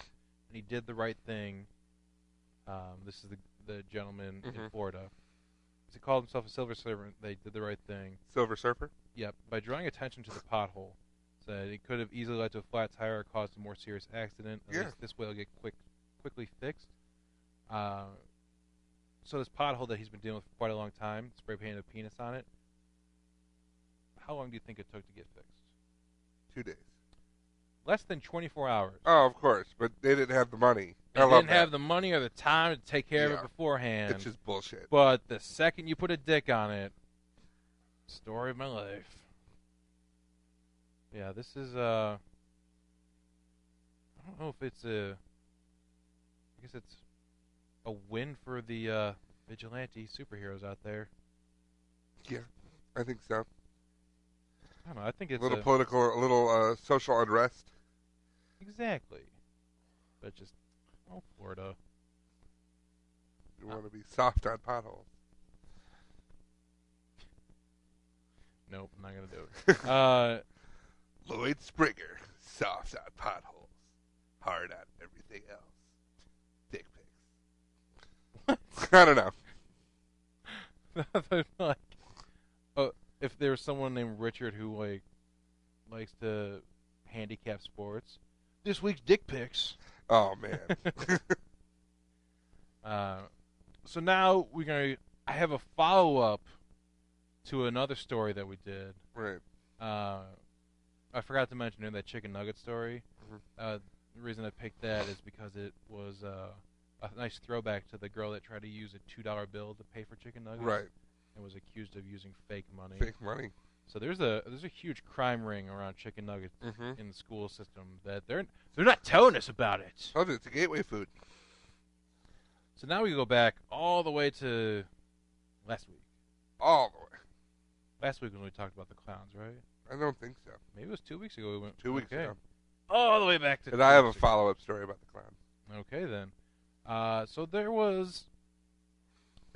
and he did the right thing. This is the gentleman in Florida. He called himself a silver servant. They did the right thing. Silver surfer? Yep. By drawing attention to the pothole, said it could have easily led to a flat tire or caused a more serious accident. At least this way it'll get quickly fixed. So this pothole that he's been dealing with for quite a long time, spray painted a penis on it. How long do you think it took to get fixed? 2 days. Less than 24 hours. Oh, of course, but they didn't have the money. They didn't have the money or the time to take care of it beforehand. It's just bullshit. But the second you put a dick on it, story of my life. Yeah, this is I don't know if it's I guess it's a win for the vigilante superheroes out there. Yeah, I think so. I don't know. I think it's a little political, a little social unrest. Exactly. But just, Florida. You want to be soft on potholes. Nope, I'm not going to do it. Lloyd Springer, soft on potholes, hard on everything else. Dick pics. I don't know. If there was someone named Richard who likes to handicap sports, this week's dick pics. Oh man. So now I have a follow-up to another story that we did. Right. I forgot to mention in that chicken nugget story. Mm-hmm. The reason I picked that is because it was a nice throwback to the girl that tried to use a $2 bill to pay for chicken nuggets. Right. And was accused of using fake money. Fake money. So there's a huge crime ring around chicken nuggets Mm-hmm. in the school system that they're not telling us about it. Oh, it's a gateway food. So now we go back all the way to last week. All the way. Last week when we talked about the clowns, right? I don't think so. Maybe it was 2 weeks ago we went. 2 weeks ago. All the way back to. And I have a follow-up story about the clown. Okay then. So there was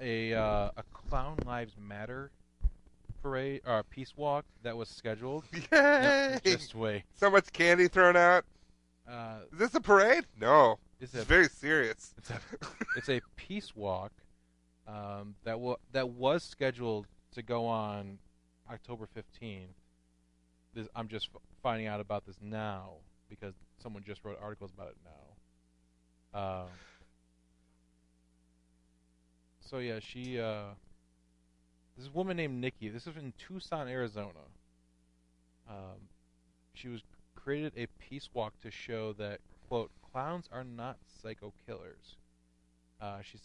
a Clown Lives Matter parade or peace walk that was scheduled. Yay! No, just wait. So much candy thrown out. Is this a parade? No. It's very serious. It's a peace walk that was scheduled to go on October 15th. I'm just finding out about this now because someone just wrote articles about it now. So yeah, this woman named Nikki. This is in Tucson, Arizona. She was created a peace walk to show that, quote, clowns are not psycho killers. She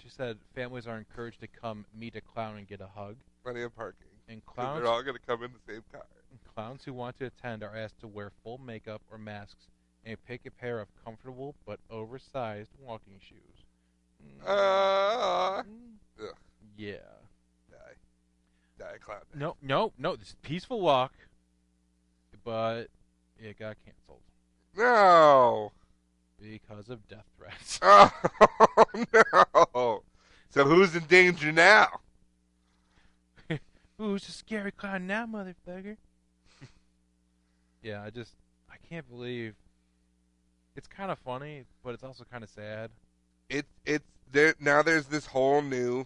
said families are encouraged to come meet a clown and get a hug. Plenty of parking. And clowns, they're all going to come in the same car. Clowns who want to attend are asked to wear full makeup or masks and pick a pair of comfortable but oversized walking shoes. Yeah. Die, clown. No. This is a peaceful walk, but it got canceled. No. Because of death threats. Oh, no. So who's in danger now? Who's a scary clown now, motherfucker? Yeah, I can't believe. It's kind of funny, but it's also kind of sad. It's there now. There's this whole new,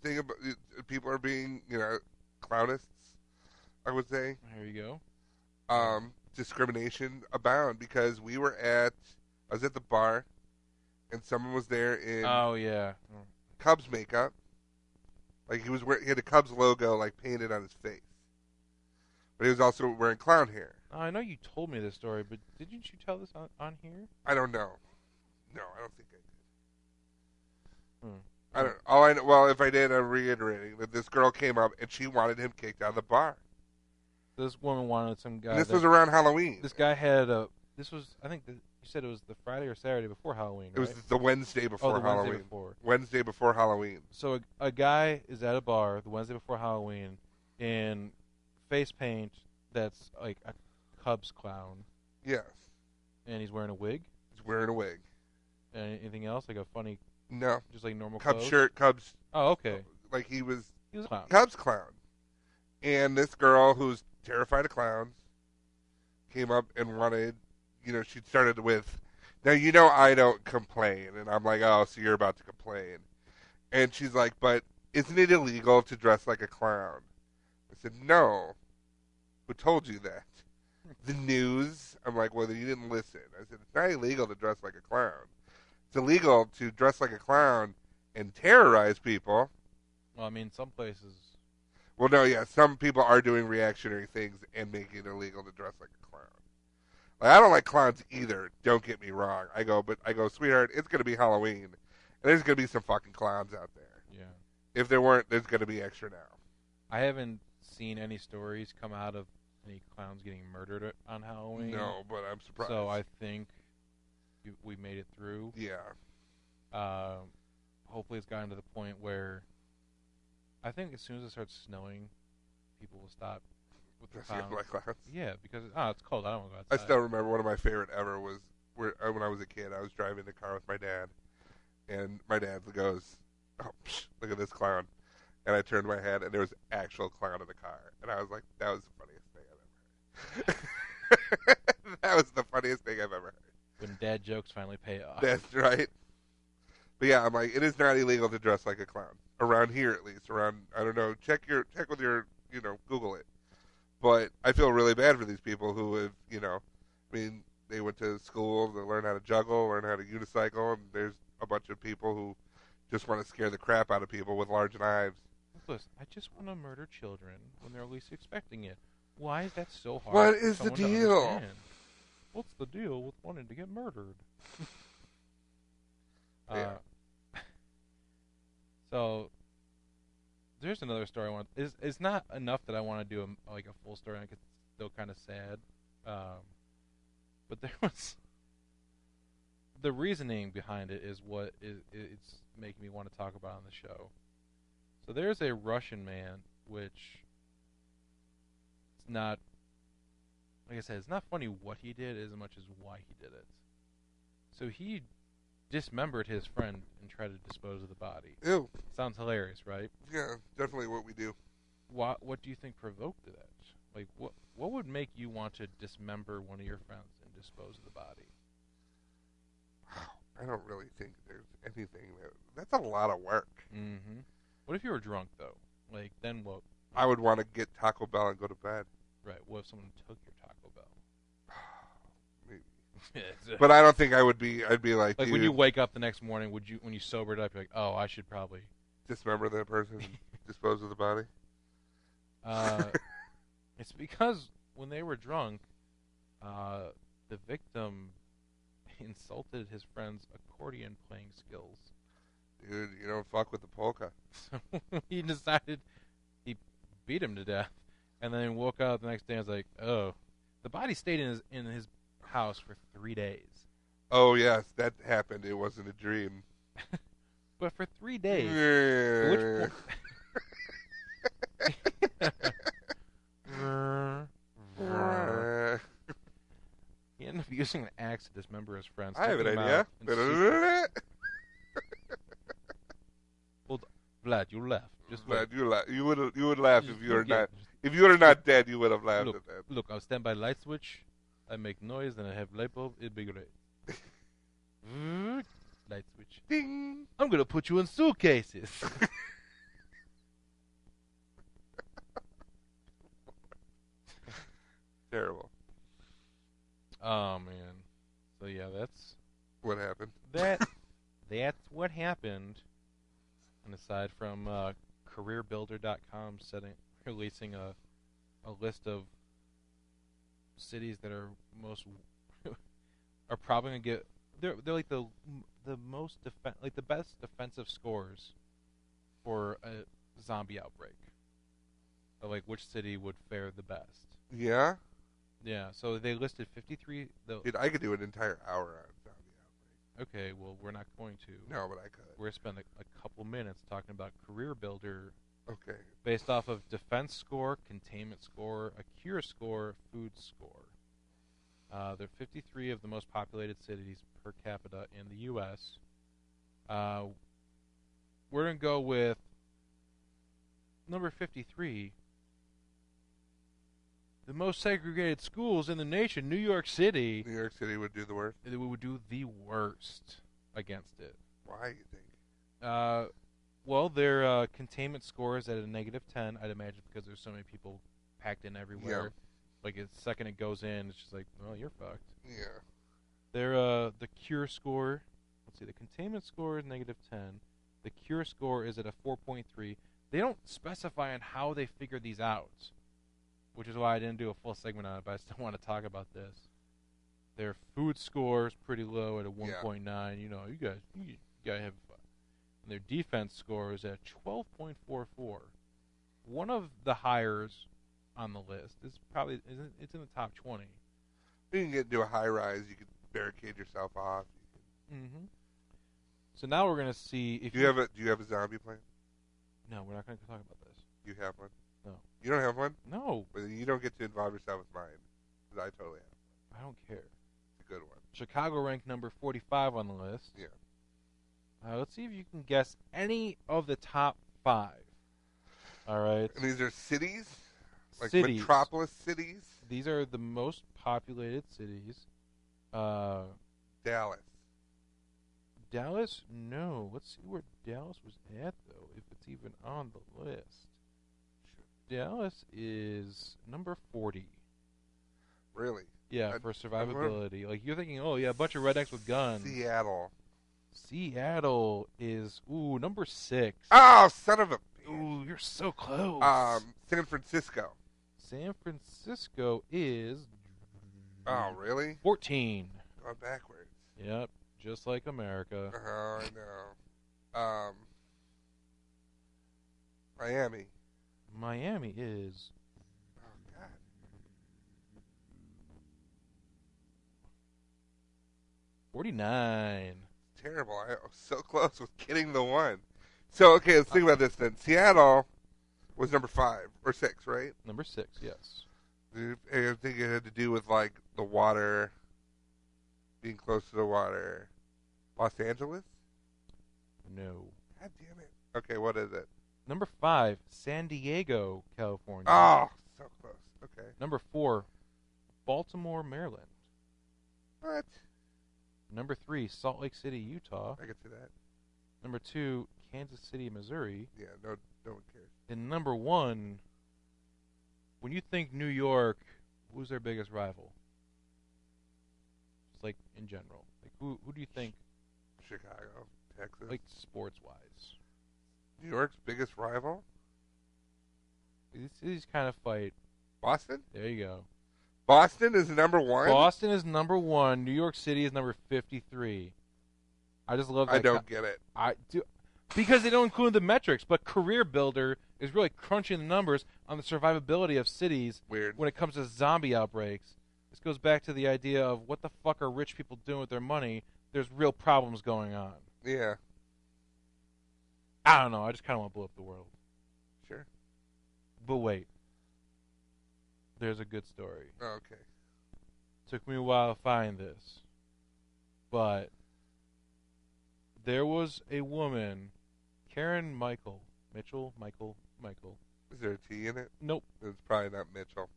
thing about people are being, clownists. I would say. There you go. Discrimination abound because I was at the bar, and someone was there in Cubs makeup. Like he had a Cubs logo like painted on his face, but he was also wearing clown hair. I know you told me this story, but didn't you tell this on here? I don't know. No, I don't think I did. Hmm. I don't. All I know. Well, if I did, I'm reiterating that this girl came up and she wanted him kicked out of the bar. This woman wanted some guy. And this was around Halloween. This guy had a. This was, I think, you said it was the Friday or Saturday before Halloween. It was the Wednesday before Halloween. Wednesday before. Wednesday before Halloween. So a guy is at a bar the Wednesday before Halloween in face paint that's like a Cubs clown. Yes. And he's wearing a wig. He's wearing a wig. And anything else, like a funny? No. Just like normal Cubs clothes? shirt, Cubs. Oh, okay. Like he was a clown. Cubs clown. And this girl who's terrified of clowns came up and wanted, she started with, now I don't complain. And I'm like, oh, so you're about to complain. And she's like, but isn't it illegal to dress like a clown? I said, no. Who told you that? The news. I'm like, well, then you didn't listen. I said, it's not illegal to dress like a clown. It's illegal to dress like a clown and terrorize people. Well, I mean, some places. Well, no, yeah, some people are doing reactionary things and making it illegal to dress like a clown. Like, I don't like clowns either. Don't get me wrong. I go, sweetheart, it's going to be Halloween, and there's going to be some fucking clowns out there. Yeah. If there weren't, there's going to be extra now. I haven't seen any stories come out of any clowns getting murdered on Halloween. No, but I'm surprised. So I think we made it through. Yeah. Hopefully it's gotten to the point where I think as soon as it starts snowing, people will stop with the clowns. Like clowns. Yeah, because it's cold. I don't want to go outside. I still remember one of my favorite ever was when I was a kid. I was driving the car with my dad, and my dad goes, "Oh, look at this clown," and I turned my head, and there was an actual clown in the car, and I was like, "That was the funniest thing I've ever heard." That was the funniest thing I've ever heard. When dad jokes finally pay off. That's right. But yeah, I'm like, it is not illegal to dress like a clown around here, at least. Around, I don't know. Check with your, Google it. But I feel really bad for these people who have, they went to school to learn how to juggle, learn how to unicycle, and a bunch of people who just want to scare the crap out of people with large knives. Listen, I just want to murder children when they're least expecting it. Why is that so hard? What for is the someone to deal? understand? What's the deal with wanting to get murdered? Yeah. So there's another story I want. It's not enough that I want to do a full story. It's still kind of sad. But there was the reasoning behind it is what it's making me want to talk about on the show. So there's a Russian man, which it's not, like I said, it's not funny what he did as much as why he did it. So he dismembered his friend and tried to dispose of the body. Ew. Sounds hilarious, right? Yeah, definitely what we do. What do you think provoked that? Like, what would make you want to dismember one of your friends and dispose of the body? I don't really think there's anything that's a lot of work. Mm-hmm. What if you were drunk, though? Like, then what? I would want to get Taco Bell and go to bed. Right. What if someone took your Taco Bell? Maybe. But I don't think I would be. I'd be like, when you wake up the next morning, when you sobered up, you're like, oh, I should probably dismember that person and dispose of the body? It's because when they were drunk, the victim insulted his friend's accordion playing skills. Dude, you don't fuck with the polka. So he decided he beat him to death, and then woke up the next day and was like, oh. The body stayed in his house for 3 days. Oh, yes, that happened. It wasn't a dream. But for 3 days. Yeah. He ended up using an axe to dismember his friends. I have an idea. Well, Vlad, you laughed. Just Vlad, wait. you laugh. You would laugh if you were not. If you were not dead, you would have laughed at that. Look, I'll stand by light switch. I make noise, then I have light bulb. It'd be great. Light switch. Ding. I'm gonna put you in suitcases. Terrible. Oh man. So yeah, that's what happened. That's what happened. And aside from CareerBuilder.com releasing a list of cities that are probably gonna get they're like the most the best defensive scores for a zombie outbreak. Or like which city would fare the best. Yeah. Yeah, so they listed 53. Dude, I could do an entire hour on zombie outbreak. Okay, well, we're not going to. No, but I could. We're going to spend a couple minutes talking about Career Builder. Okay. Based off of defense score, containment score, a cure score, food score. There are 53 of the most populated cities per capita in the U.S. We're going to go with number 53. The most segregated schools in the nation, New York City. New York City would do the worst? It would do the worst against it. Why, you think? Well, their containment score is at a -10, I'd imagine, because there's so many people packed in everywhere. Yeah. Like, the second it goes in, it's just like, well, you're fucked. Yeah. Their the cure score, let's see, the containment score is -10. The cure score is at a 4.3. They don't specify on how they figure these out, which is why I didn't do a full segment on it, but I still want to talk about this. Their food score is pretty low at a 1.9. Yeah. You know, you gotta have fun. And their defense score is at 12.44. One of the hires on the list is probably it's in the top 20. You can get into a high rise. You can barricade yourself off. Mm-hmm. So now we're gonna see if do you have a zombie plan? No, we're not gonna talk about this. You have one? No. You don't have one? No. But you don't get to involve yourself with mine. Because I totally have one. I don't care. It's a good one. Chicago ranked number 45 on the list. Yeah. Let's see if you can guess any of the top 5. All right. And these are cities? Like cities. Metropolis cities? These are the most populated cities. Dallas. Dallas? No. Let's see where Dallas was at, though, if it's even on the list. Dallas is number 40. Really? Yeah, for survivability. Like, you're thinking, oh, yeah, a bunch of rednecks with guns. Seattle. Seattle is number 6. Oh, son of a bitch. Ooh, you're so close. San Francisco. San Francisco is Oh, really? 14. Going backwards. Yep, just like America. Oh, I know. Miami. Miami is 49. Terrible. I was so close with getting the one. So, okay, let's think about this then. Seattle was number 5 or 6, right? Number 6, yes. I think it had to do with, like, the water, being close to the water. Los Angeles? No. God damn it. Okay, what is it? Number 5, San Diego, California. Oh, so close. Okay. Number 4, Baltimore, Maryland. What? Number 3, Salt Lake City, Utah. I can see that. Number 2, Kansas City, Missouri. Yeah, no one cares. And number 1, when you think New York, who's their biggest rival? Just like in general. Like who do you think? Chicago, Texas. Like sports-wise. New York's biggest rival? These kind of fight. Boston? There you go. Boston is number 1? Boston is number 1. New York City is number 53. I just love that. I don't get it. I do. Because they don't include the metrics, but Career Builder is really crunching the numbers on the survivability of cities. Weird. When it comes to zombie outbreaks. This goes back to the idea of what the fuck are rich people doing with their money? There's real problems going on. Yeah. I don't know. I just kind of want to blow up the world. Sure. But wait. There's a good story. Oh, okay. Took me a while to find this. But there was a woman, Karen Mitchell. Is there a T in it? Nope. It's probably not Mitchell.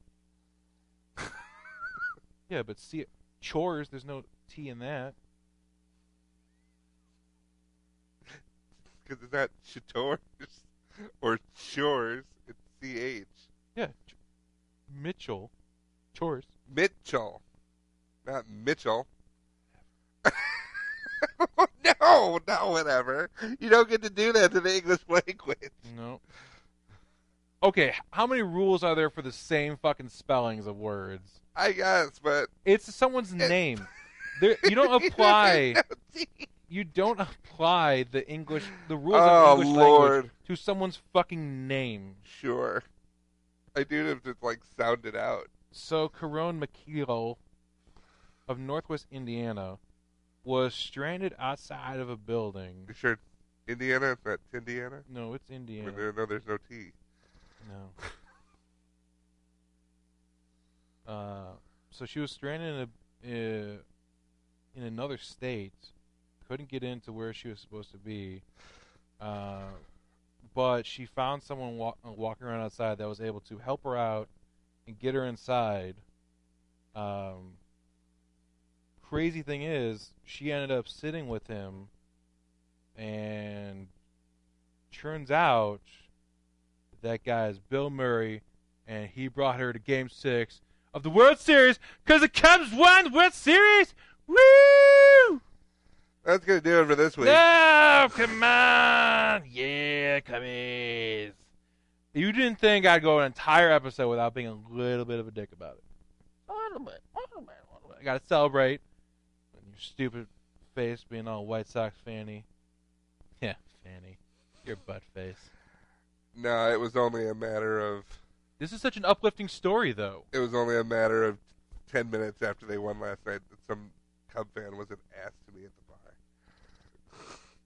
Yeah, but see, chores, there's no T in that. Because it's not Chitors or Chores. It's CH. Yeah. Mitchell. Chores. Mitchell. Not Mitchell. No, whatever. You don't get to do that to the English language. No. Okay, how many rules are there for the same fucking spellings of words? I guess, but it's someone's name. You don't apply. You don't apply the rules of English language to someone's fucking name. Sure. I do have to sound it out. So Caron McKeel of Northwest Indiana was stranded outside of a building. You sure it's Indiana? It's not Tindiana? No, it's Indiana. No, there's no T. No. So she was stranded in another state. Couldn't get into where she was supposed to be. But she found someone walking around outside that was able to help her out and get her inside. Crazy thing is, she ended up sitting with him, and turns out that guy is Bill Murray, and he brought her to Game 6 of the World Series because the Cubs won the World Series. Woo! That's going to do it for this week. No, come on. Yeah, Cubbies. You didn't think I'd go an entire episode without being a little bit of a dick about it. A little bit. I got to celebrate. Your stupid face being all White Sox fanny. Yeah, fanny. Your butt face. No, it was only a matter of... This is such an uplifting story, though. It was only a matter of 10 minutes after they won last night that some Cub fan was an ass to me at the bar.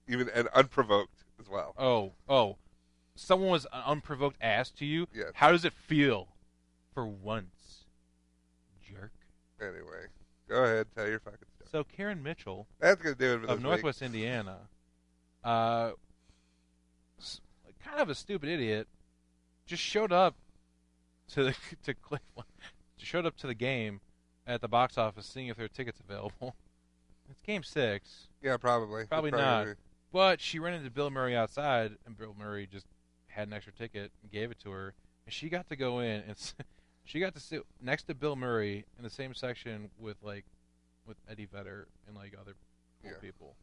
Even and unprovoked as well. Oh. Someone was an unprovoked ass to you? Yes. How does it feel? For once. Jerk. Anyway, go ahead, tell your fucking story. So Karen Mitchell... That's going to do it for this of Northwest Indiana... kind of a stupid idiot, just showed up to Cleveland, showed up to the game at the box office, seeing if there are tickets available. It's Game 6. Yeah, probably. Probably not. But she ran into Bill Murray outside, and Bill Murray just had an extra ticket and gave it to her, and she got to go in, and she got to sit next to Bill Murray in the same section with Eddie Vedder and other cool people.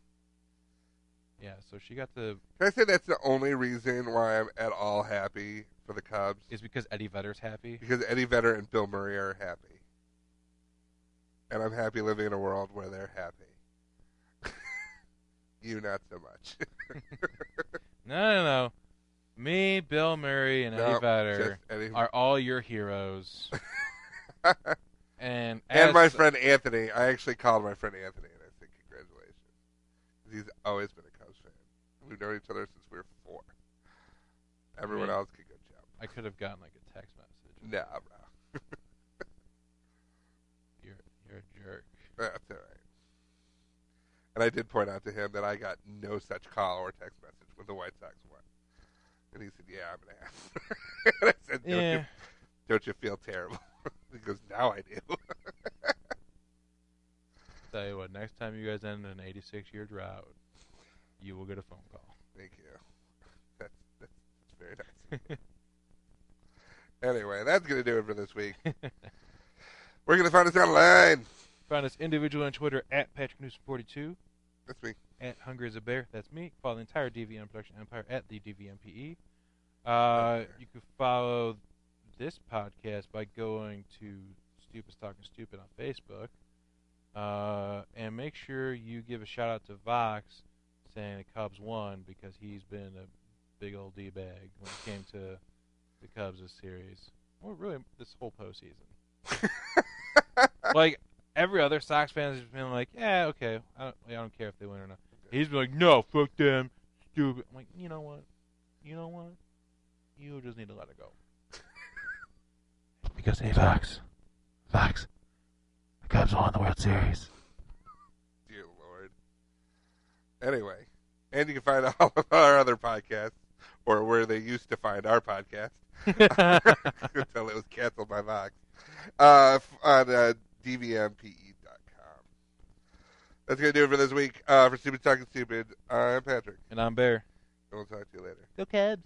Yeah, so she got to... Can I say that's the only reason why I'm at all happy for the Cubs? Is because Eddie Vedder's happy? Because Eddie Vedder and Bill Murray are happy. And I'm happy living in a world where they're happy. You, not so much. No. Me, Bill Murray, and Eddie Vedder are all your heroes. and my friend Anthony. I actually called my friend Anthony, and I said, congratulations. He's always been a Cubs fan. We've known each other since we were 4. Everyone else could go jump. I could have gotten like a text message. Nah, bro. You're a jerk. That's all right. And I did point out to him that I got no such call or text message when the White Sox won. And he said, yeah, I'm an ass. And I said, don't you feel terrible? He goes, now I do. Tell you what, next time you guys end an 86-year drought, you will get a phone call. Thank you. That's very nice. Anyway, that's going to do it for this week. We're going to find us online. Find us individually on Twitter at PatrickNewsom42. That's me. At Hungry as a Bear. That's me. Follow the entire DVM production empire at the DVMPE. You can follow this podcast by going to Stupid's Talking Stupid on Facebook. And make sure you give a shout out to Vox saying the Cubs won because he's been a big old D-bag when it came to the Cubs this series. Well, really, this whole postseason. Like, every other Sox fan has been like, yeah, okay, I don't care if they win or not. He's been like, no, fuck them, stupid. I'm like, you know what? You just need to let it go. Because, hey, Fox, the Cubs won the World Series. Dear Lord. Anyway, and you can find all of our other podcasts, or where they used to find our podcast, until it was canceled by Vox, on DVMPE.com. That's going to do it for this week. For Stupid Talking Stupid, I'm Patrick. And I'm Bear. And we'll talk to you later. Go Cubs.